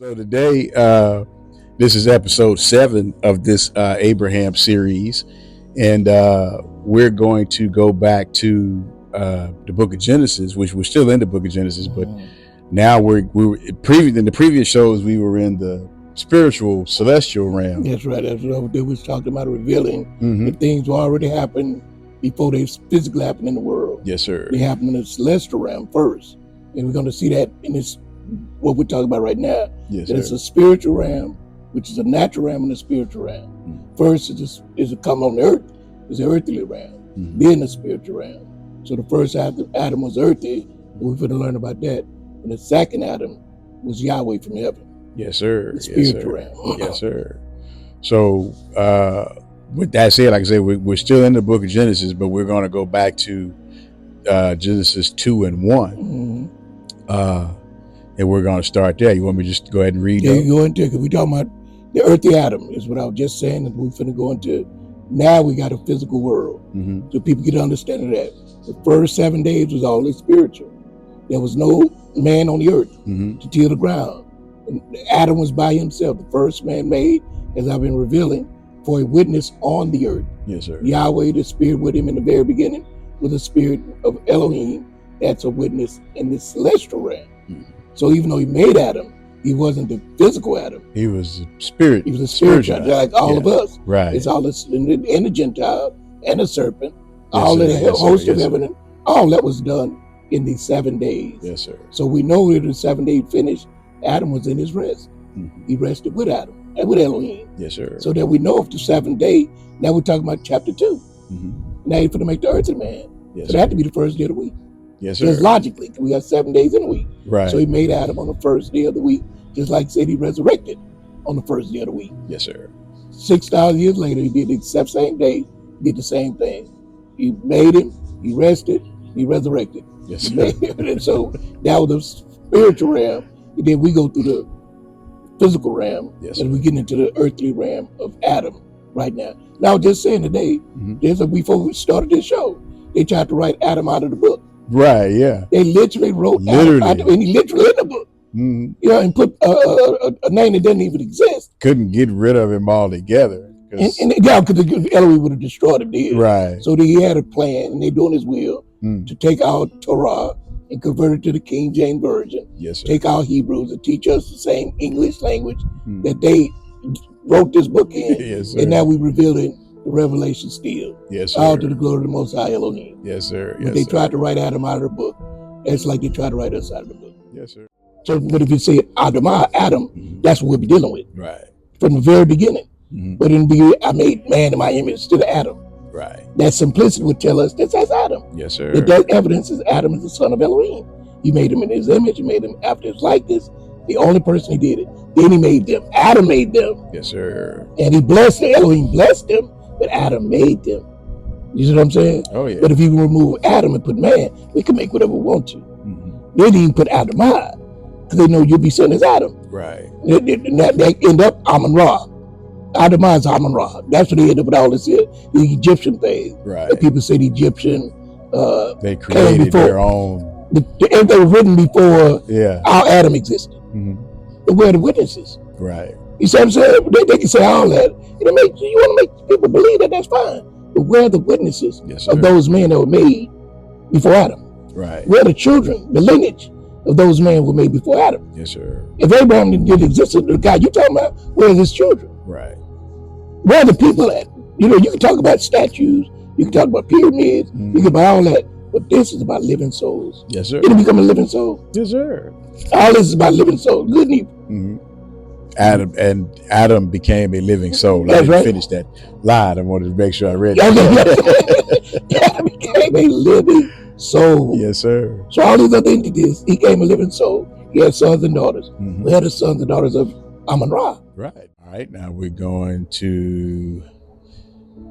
So today, this is episode 7 of this Abraham series, and we're going to go back to the Book of Genesis, which we're still in the Book of Genesis, but now we were in the previous shows we were in the spiritual celestial realm. That's right. That's what they was talking about, revealing the things that already happened before they physically happened in the world. Yes, sir. They happen in the celestial realm first, and we're going to see that in this. What we're talking about right now, yes, that it's a spiritual realm, which is a natural realm and a spiritual realm. First is a come on the earth, is the earthly realm, then the spiritual realm. So the first Adam was earthy, and we're going to learn about that. And the second Adam was Yahweh from heaven. Yes, sir. The spiritual realm. Yes, sir. So with that said, like I said, we're still in the Book of Genesis, but we're going to go back to Genesis 2 and 1. And we're going to start there. You want me to just go ahead and read? Yeah, you go into it, because we're talking about the earthly Adam, is what I was just saying, and we're finna go into. Now we got a physical world, so people get an understanding of that. The first 7 days was all spiritual. There was no man on the earth to till the ground. And Adam was by himself, the first man made, as I've been revealing, for a witness on the earth. Yes, sir. Yahweh, the spirit with him in the very beginning, with the spirit of Elohim, that's a witness in the celestial realm. So even though he made Adam, he wasn't the physical Adam. He was a spirit. He was a spiritual Adam, like all of us. Right. It's all this, and the gentile, and the serpent, all of the host of heaven, and all that was done in these 7 days. Yes, sir. So we know that the 7 days finished, Adam was in his rest. He rested with Adam and with Elohim. Yes, sir. So that we know of the 7th day. Now we're talking about chapter 2. Now you're going to make the earth and man. Yes, so that had to be the first day of the week. Yes, sir. Because logically, we got 7 days in a week. Right. So he made Adam on the first day of the week, just like said he resurrected on the first day of the week. Yes, sir. 6,000 years later, he did the same day, did the same thing. He made him, he rested, he resurrected. Yes, sir. And so that was the spiritual realm. And then we go through the physical realm, and we get into the earthly realm of Adam right now. Now, just saying today, before we started this show, they tried to write Adam out of the book. Right, yeah. They literally wrote Adam out, and he literally in the book. And put a name that doesn't even exist. Couldn't get rid of him altogether. Because Elohim would have destroyed him there. Right. So he had a plan, and they're doing his will to take our Torah and convert it to the King James Version. Yes, sir. Take our Hebrews and teach us the same English language that they wrote this book in. Yes, sir. And now we reveal it. The revelation still. Yes, sir. All to the glory of the Most High Elohim. Yes, sir. But they tried to write Adam out of the book. It's like they tried to write us out of the book. Yes, sir. So, but if you say Adam, that's what we'll be dealing with. Right. From the very beginning. But in the beginning, I made man in my image instead of Adam. Right. That simplicity would tell us that's Adam. Yes, sir. That evidence is Adam is the son of Elohim. He made him in his image. He made him after his likeness. The only person he did it. Then he made them. Adam made them. Yes, sir. And he blessed them. Elohim blessed them. But Adam made them. You see what I'm saying? Oh, yeah. But if you remove Adam and put man, we can make whatever we want to. They didn't even put Adam out, because they know you'll be son as Adam. Right. They end up Amun-Ra. Adam is Amun-Ra. That's what they end up with all this, the Egyptian thing. Right. And people say the Egyptian they created their own. Everything was written before our Adam existed. But where are the witnesses? Right. You see what I'm saying? They can say all that. You want to make people believe that, that's fine. But where are the witnesses of those men that were made before Adam? Right. Where are the children, the lineage of those men were made before Adam? Yes, sir. If Abraham didn't exist, the guy you talking about, where's his children? Right. Where are the people at? You can talk about statues, you can talk about pyramids, you can about all that. But this is about living souls. Yes, sir. Did he become a living soul? Yes, sir. All this is about living souls, good and evil. Adam became a living soul. I didn't finish that line. I wanted to make sure I read it. Adam became a living soul. Yes, sir. So all these other entities, he became a living soul. He had sons and daughters. We had the sons and daughters of Amun-Ra. Right. All right. Now we're going to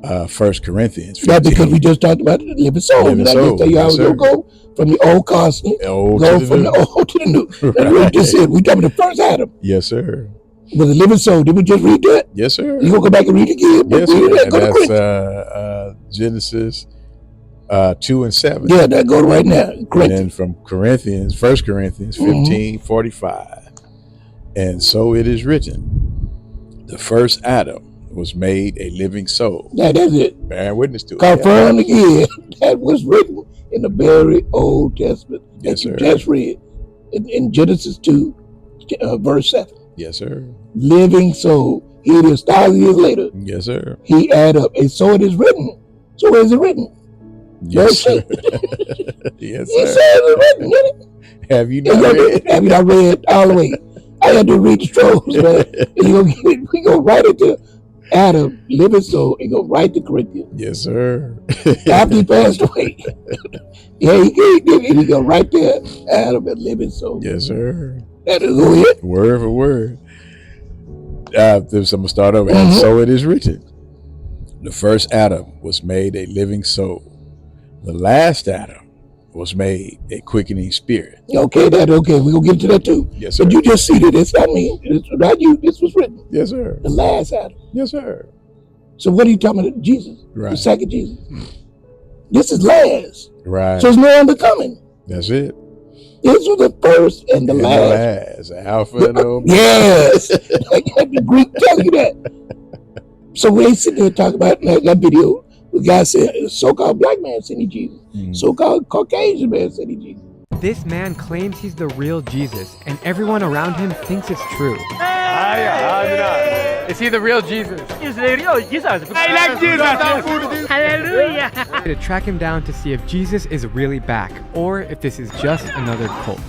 1 Corinthians 15. Yeah, because we just talked about the living soul. Living and I soul. just tell you how we go from the old constant, go from the old to the new. Right. We just said we talking about the first Adam. Yes, sir. With the living soul. Did we just read that? Yes, sir. You gonna go back and read it again? Yes, sir. That's Genesis 2 and 7. Yeah, that go right now. And then from 1 Corinthians 15:45. And so it is written, the first Adam was made a living soul. Yeah, that's it. Bearing witness to it. Confirmed again. That was written in the very Old Testament that you just read in Genesis 2, verse 7. Yes, sir. Living soul. Here it is 1,000 years later. Yes, sir. He add up. And so it is written. So where is it written? Yes, sir. Yes, sir. He said it's written, didn't it? Have you not read? Have you not read all the way? I had to read the scrolls, man. We go right into Adam, living soul, and go right to Corinthians. Yes, sir. After he passed away. Yeah, he go right there, Adam and living soul. Yes, sir. That is it. Word for word. So I'm going to start over. And so it is written, the first Adam was made a living soul. The last Adam was made a quickening spirit. Okay, we're going to get to that too. Yes, sir. But you just see that it's not me. It's not you. This was written. Yes, sir. The last Adam. Yes, sir. So what are you talking about? Jesus. Right. The second Jesus. This is last. Right. So there's no undercoming. That's it. This was the first and the last. Alpha and Omega. Yes. The Greek tells you that. So we ain't sitting there talking about that video. The guy said, so-called black man said he Jesus. So-called Caucasian man said he Jesus. This man claims he's the real Jesus, and everyone around him thinks it's true. Is he the real Jesus? He's the real Jesus. I like Jesus. Hallelujah. To track him down to see if Jesus is really back, or if this is just another cult.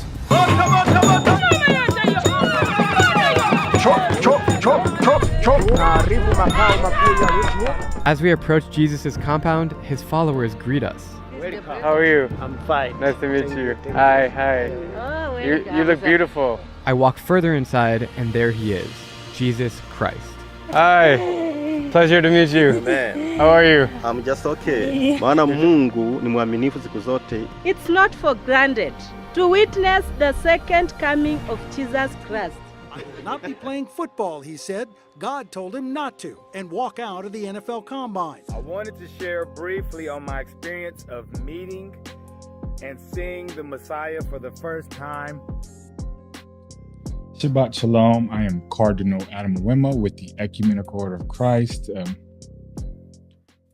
As we approach Jesus' compound, his followers greet us. How are you? I'm fine. Nice to meet you. Hi. Oh, You look beautiful. I walk further inside, and there he is, Jesus Christ. Hi. Pleasure to meet you. Amen. How are you? I'm just okay. Maana Mungu ni mwaminifu siku zote. It's not for granted to witness the second coming of Jesus Christ. I will not be playing football, he said. God told him not to, and walk out of the NFL Combine. I wanted to share briefly on my experience of meeting and seeing the Messiah for the first time. Shabbat Shalom. I am Cardinal Adam Uwema with the Ecumenical Order of Christ.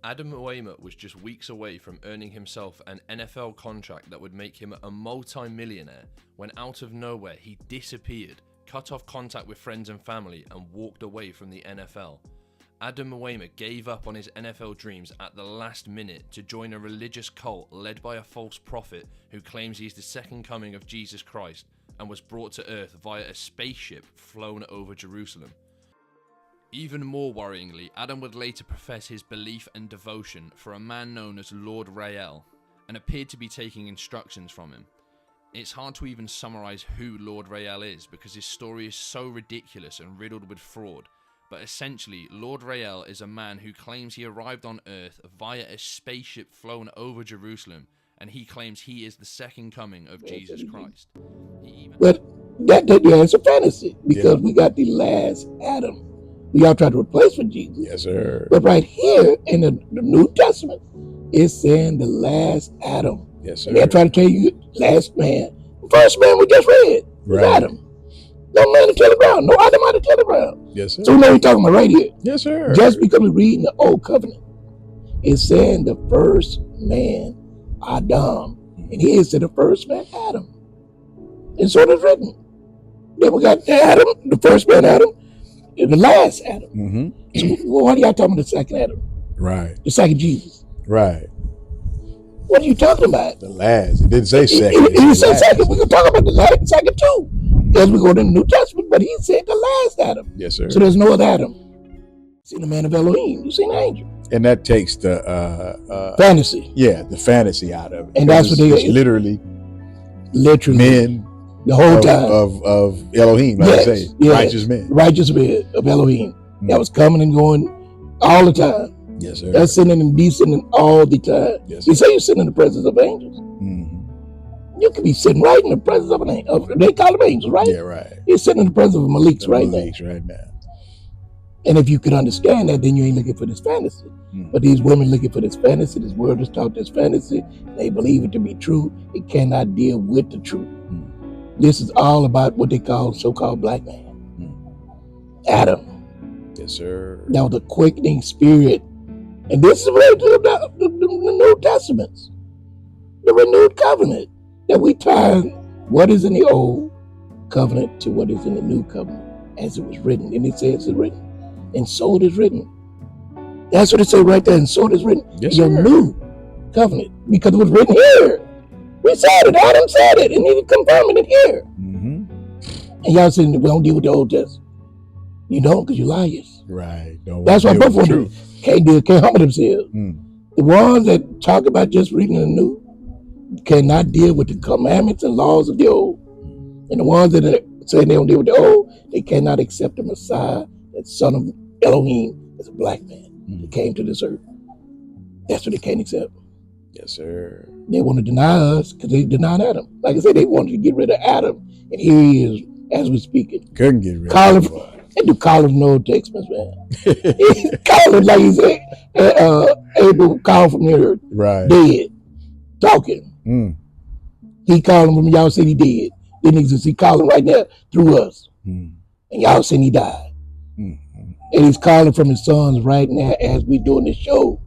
Adam Uwema was just weeks away from earning himself an NFL contract that would make him a multi-millionaire when out of nowhere he disappeared, cut off contact with friends and family, and walked away from the NFL. Adam Uwema gave up on his NFL dreams at the last minute to join a religious cult led by a false prophet who claims he's the second coming of Jesus Christ and was brought to earth via a spaceship flown over Jerusalem. Even more worryingly, Adam would later profess his belief and devotion for a man known as Lord Rael, and appeared to be taking instructions from him. It's hard to even summarize who Lord Rael is because his story is so ridiculous and riddled with fraud, but essentially Lord Rael is a man who claims he arrived on Earth via a spaceship flown over Jerusalem, and he claims he is the second coming of Jesus Christ. But that is a fantasy because we got the last Adam. We all try to replace with Jesus. Yes, sir. But right here in the New Testament, it's saying the last Adam. Yes, sir. And they're trying to tell you last man. The first man we just read was Adam. No man until the ground. No Adam out until the ground. Yes, sir. So we know we're talking about right here. Yes, sir. Just because we're reading the Old Covenant, it's saying the first man, Adam. And he is the first man, Adam. And so it's written. Then we got Adam, the first man, Adam, and the last Adam. So what are y'all talking about the second Adam? Right. The second Jesus. Right. What are you talking about? The last. It didn't say second. He didn't say second. We can talk about the last, second too. As we go to the New Testament, but he said the last Adam. Yes, sir. So there's no other Adam. You seen the man of Elohim. You seen the angel. And that takes the fantasy. Yeah, the fantasy out of it. And that's what they it's literally men the whole time of Elohim, like I say, righteous men. Righteous men of Elohim. That was coming and going all the time. Yes, sir. That's sitting and descending all the time. Yes, you say you're sitting in the presence of angels. You could be sitting right in the presence of an angel. They call them angels, right? Yeah, right. You're sitting in the presence of Malik's right now. And if you could understand that, then you ain't looking for this fantasy. But these women looking for this fantasy, this word is taught this fantasy, they believe it to be true. It cannot deal with the truth. This is all about what they call so-called black man. Adam. Yes, sir. That was a quickening spirit. And this is related to the New Testaments, the renewed covenant, that we tie what is in the old covenant to what is in the new covenant, as it was written. And it says it's written, and so it is written. That's what it says right there, and so it is written. Yes, your sir. new covenant, because it was written here. We said it, Adam said it, and he confirming it here. And y'all saying we don't deal with the Old Testament. You don't, because you're liars. Right. That's why both of them can't humble themselves. The ones that talk about just reading the new cannot deal with the commandments and laws of the old. And the ones that say they don't deal with the old, they cannot accept the Messiah, that son of Elohim, as a black man that came to this earth. That's what they can't accept. Yes, sir. They want to deny us because they denied Adam. Like I said, they wanted to get rid of Adam. And here he is, as we're speaking. Couldn't get rid of him. They do call him no Texas, man. He call him like he's able to call from the earth. Right. Dead. Talking. He called him from y'all said he dead. Didn't exist. He called him right there through us. And y'all said he died. And he's calling from his sons right now as we doing this show.